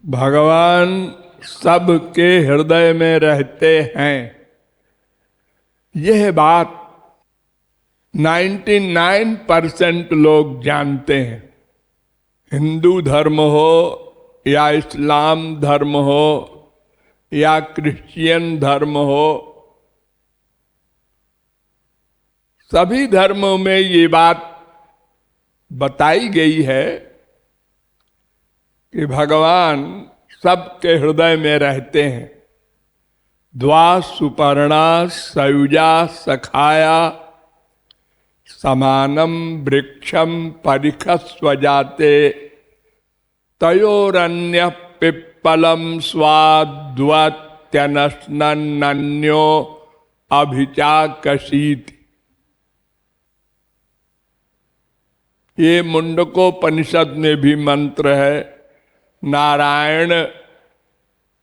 भगवान सबके हृदय में रहते हैं, यह बात 99% लोग जानते हैं। हिंदू धर्म हो या इस्लाम धर्म हो या क्रिश्चियन धर्म हो, सभी धर्मों में ये बात बताई गई है कि भगवान सबके हृदय में रहते हैं। द्वा सुपर्णा सयुजा सखाया समानम वृक्षम परिखस्व जाते तयोरन्य पिप्पलम स्वाद्वत्यनन्यो अभिचाकशीति। ये मुंडकोपनिषद में भी मंत्र है। नारायण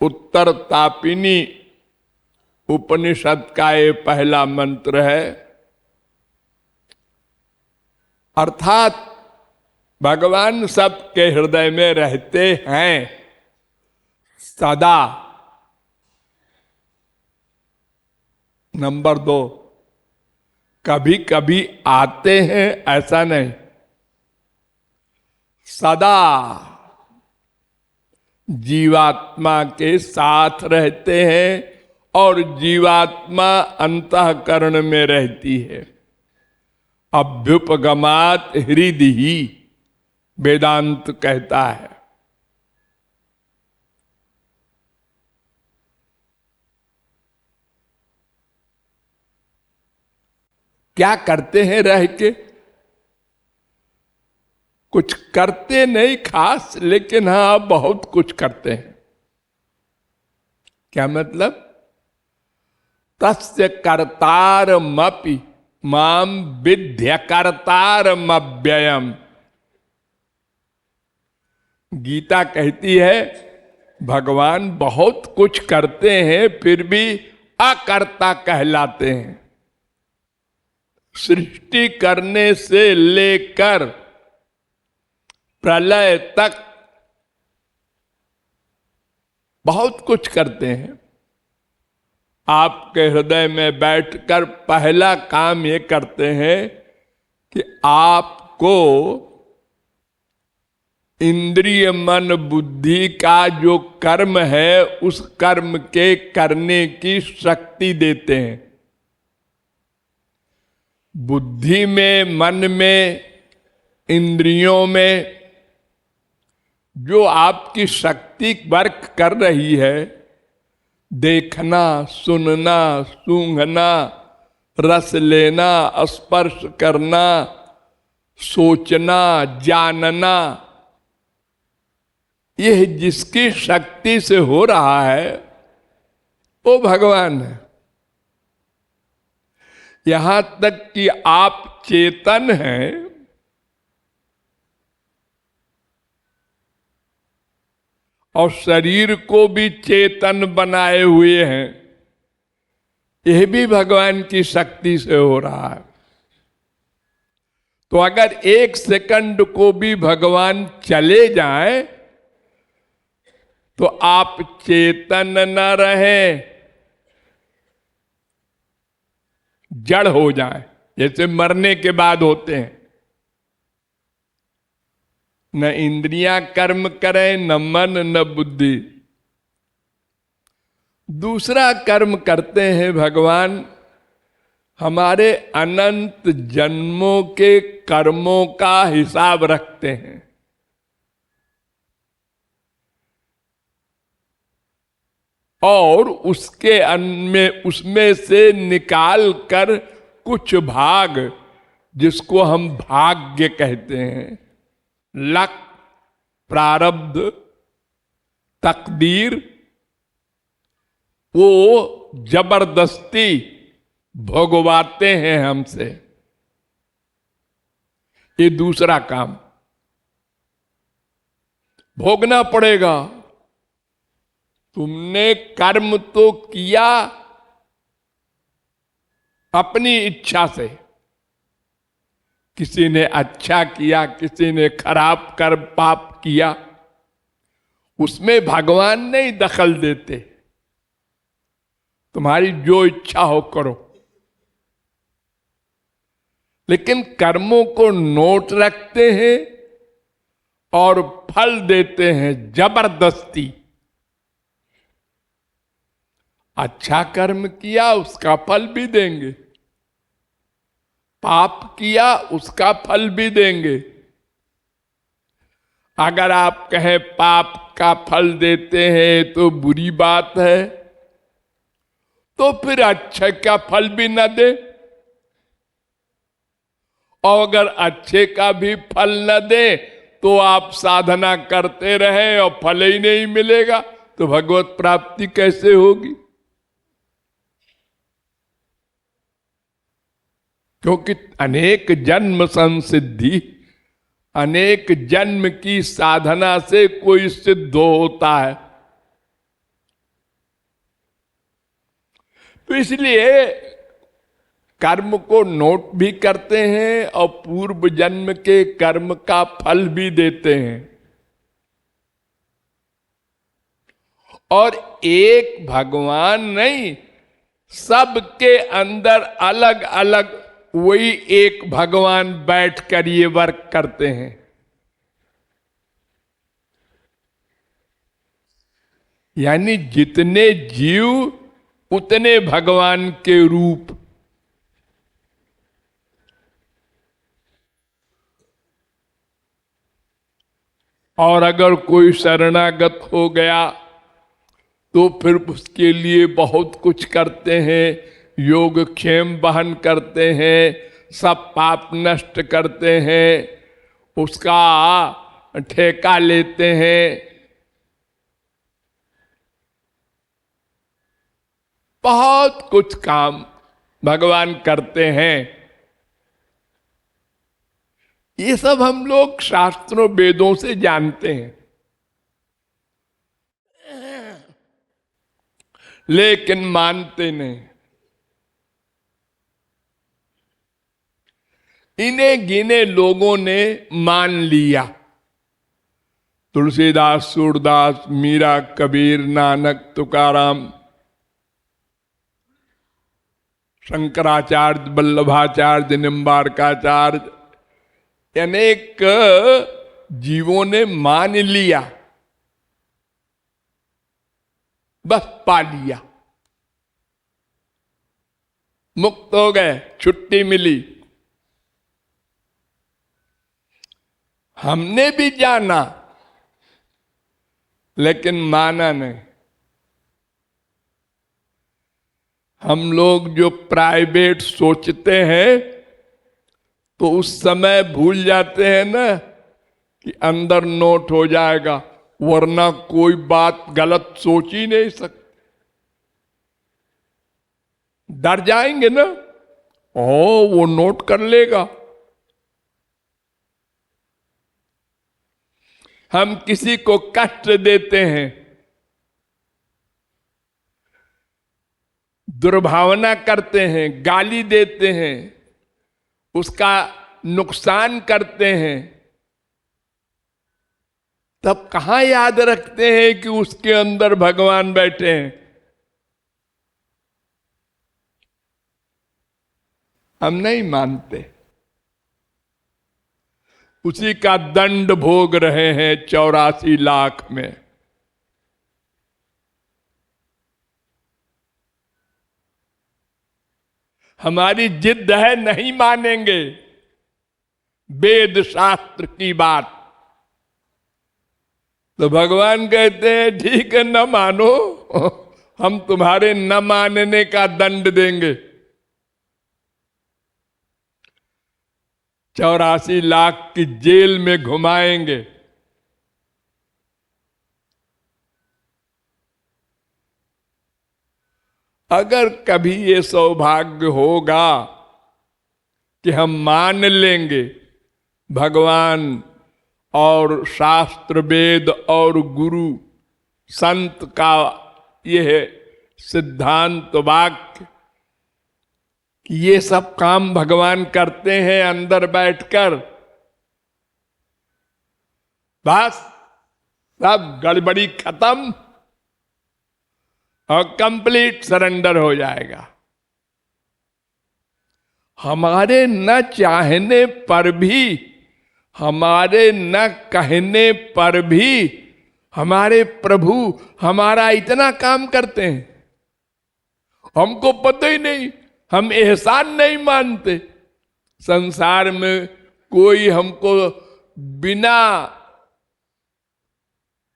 उत्तर तापिनी उपनिषद का ये पहला मंत्र है। अर्थात भगवान सबके हृदय में रहते हैं सदा। नंबर 2, कभी कभी आते हैं ऐसा नहीं, सदा जीवात्मा के साथ रहते हैं और जीवात्मा अंतःकरण में रहती है। अभ्युपगमात हृदि ही वेदांत कहता है। क्या करते हैं रह के? कुछ करते नहीं खास, लेकिन हाँ बहुत कुछ करते हैं। क्या मतलब? तस्य कर्तारमपि माम विद्य कर्तारमव्ययम्। गीता कहती है भगवान बहुत कुछ करते हैं फिर भी अकर्ता कहलाते हैं। सृष्टि करने से लेकर प्रलय तक बहुत कुछ करते हैं। आपके हृदय में बैठकर पहला काम ये करते हैं कि आपको इंद्रिय मन बुद्धि का जो कर्म है उस कर्म के करने की शक्ति देते हैं। बुद्धि में, मन में, इंद्रियों में जो आपकी शक्ति वर्क कर रही है, देखना, सुनना, सूंघना, रस लेना, स्पर्श करना, सोचना, जानना, यह जिसकी शक्ति से हो रहा है वो भगवान है। यहां तक कि आप चेतन हैं, और शरीर को भी चेतन बनाए हुए हैं, यह भी भगवान की शक्ति से हो रहा है। तो अगर 1 सेकंड को भी भगवान चले जाएं तो आप चेतन न रहें, जड़ हो जाएं, जैसे मरने के बाद होते हैं। न इंद्रियां कर्म करें, न मन, न बुद्धि। दूसरा कर्म करते हैं भगवान, हमारे अनंत जन्मों के कर्मों का हिसाब रखते हैं। और उसमें से निकाल कर कुछ भाग, जिसको हम भाग्य कहते हैं, लक, प्रारब्ध, तकदीर, वो जबरदस्ती भोगवाते हैं हमसे। ये दूसरा काम, भोगना पड़ेगा। तुमने कर्म तो किया अपनी इच्छा से, किसी ने अच्छा किया, किसी ने खराब कर पाप किया, उसमें भगवान नहीं दखल देते, तुम्हारी जो इच्छा हो करो। लेकिन कर्मों को नोट रखते हैं और फल देते हैं जबरदस्ती। अच्छा कर्म किया उसका फल भी देंगे, पाप किया उसका फल भी देंगे। अगर आप कहें पाप का फल देते हैं तो बुरी बात है, तो फिर अच्छे का फल भी न दे, और अगर अच्छे का भी फल न दे तो आप साधना करते रहे और फल ही नहीं मिलेगा, तो भगवत प्राप्ति कैसे होगी? क्योंकि अनेक जन्म संसिद्धि, अनेक जन्म की साधना से कोई सिद्ध होता है। तो इसलिए कर्म को नोट भी करते हैं और पूर्व जन्म के कर्म का फल भी देते हैं। और एक भगवान नहीं, सबके अंदर अलग अलग वही एक भगवान बैठ कर ये वर्क करते हैं। यानी जितने जीव उतने भगवान के रूप। और अगर कोई शरणागत हो गया तो फिर उसके लिए बहुत कुछ करते हैं, योगक्षेम वहन करते हैं, सब पाप नष्ट करते हैं, उसका ठेका लेते हैं। बहुत कुछ काम भगवान करते हैं। ये सब हम लोग शास्त्रों वेदों से जानते हैं, लेकिन मानते नहीं। इन्हें गिने लोगों ने मान लिया। तुलसीदास, सूरदास, मीरा, कबीर, नानक, तुकाराम, शंकराचार्य, वल्लभाचार्य, निम्बारकाचार्य, अनेक जीवों ने मान लिया, बस पा लिया, मुक्त हो गए, छुट्टी मिली। हमने भी जाना लेकिन माना नहीं। हम लोग जो प्राइवेट सोचते हैं तो उस समय भूल जाते हैं ना कि अंदर नोट हो जाएगा, वरना कोई बात गलत सोच ही नहीं सकते। डर जाएंगे ना, वो नोट कर लेगा। हम किसी को कष्ट देते हैं, दुर्भावना करते हैं, गाली देते हैं, उसका नुकसान करते हैं, तब कहां याद रखते हैं कि उसके अंदर भगवान बैठे हैं? हम नहीं मानते। उसी का दंड भोग रहे हैं 84 लाख में। हमारी जिद है, नहीं मानेंगे वेद शास्त्र की बात। तो भगवान कहते हैं ठीक है, न मानो, हम तुम्हारे न मानने का दंड देंगे। 84 लाख की जेल में घुमाएंगे। अगर कभी ये सौभाग्य होगा कि हम मान लेंगे भगवान और शास्त्र, वेद और गुरु संत का यह सिद्धांत वाक्य कि ये सब काम भगवान करते हैं अंदर बैठकर, बस सब गड़बड़ी खत्म और कंप्लीट सरेंडर हो जाएगा। हमारे न चाहने पर भी, हमारे न कहने पर भी हमारे प्रभु हमारा इतना काम करते हैं, हमको पता ही नहीं, हम एहसान नहीं मानते। संसार में कोई हमको बिना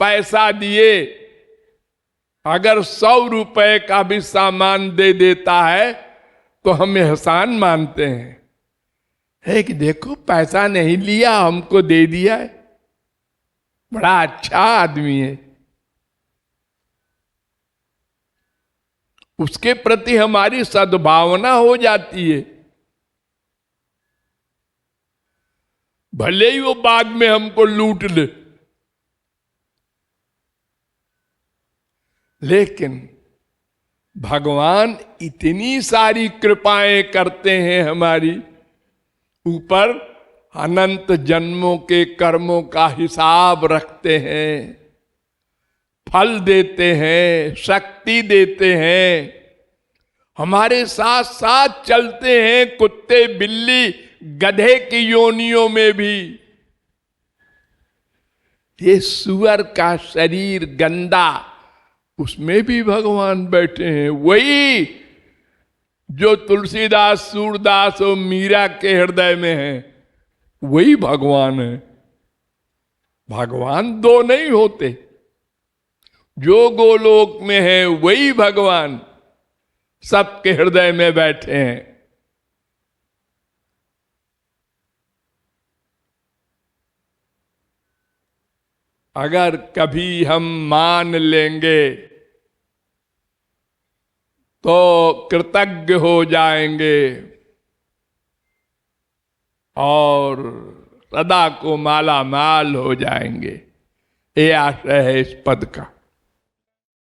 पैसा दिए अगर 100 रुपए का भी सामान दे देता है तो हम एहसान मानते हैं, है कि देखो पैसा नहीं लिया हमको दे दिया है, बड़ा अच्छा आदमी है। उसके प्रति हमारी सद्भावना हो जाती है, भले ही वो बाद में हमको लूट ले, लेकिन भगवान इतनी सारी कृपाएं करते हैं हमारी ऊपर, अनंत जन्मों के कर्मों का हिसाब रखते हैं, फल देते हैं, शक्ति देते हैं, हमारे साथ साथ चलते हैं, कुत्ते बिल्ली गधे की योनियों में भी। ये सुअर का शरीर गंदा, उसमें भी भगवान बैठे हैं। वही जो तुलसीदास, सूरदास और मीरा के हृदय में है, वही भगवान है। भगवान दो नहीं होते, जो गोलोक में है वही भगवान सबके हृदय में बैठे हैं। अगर कभी हम मान लेंगे तो कृतज्ञ हो जाएंगे और सदा को माला माल हो जाएंगे। ये आशय है इस पद का।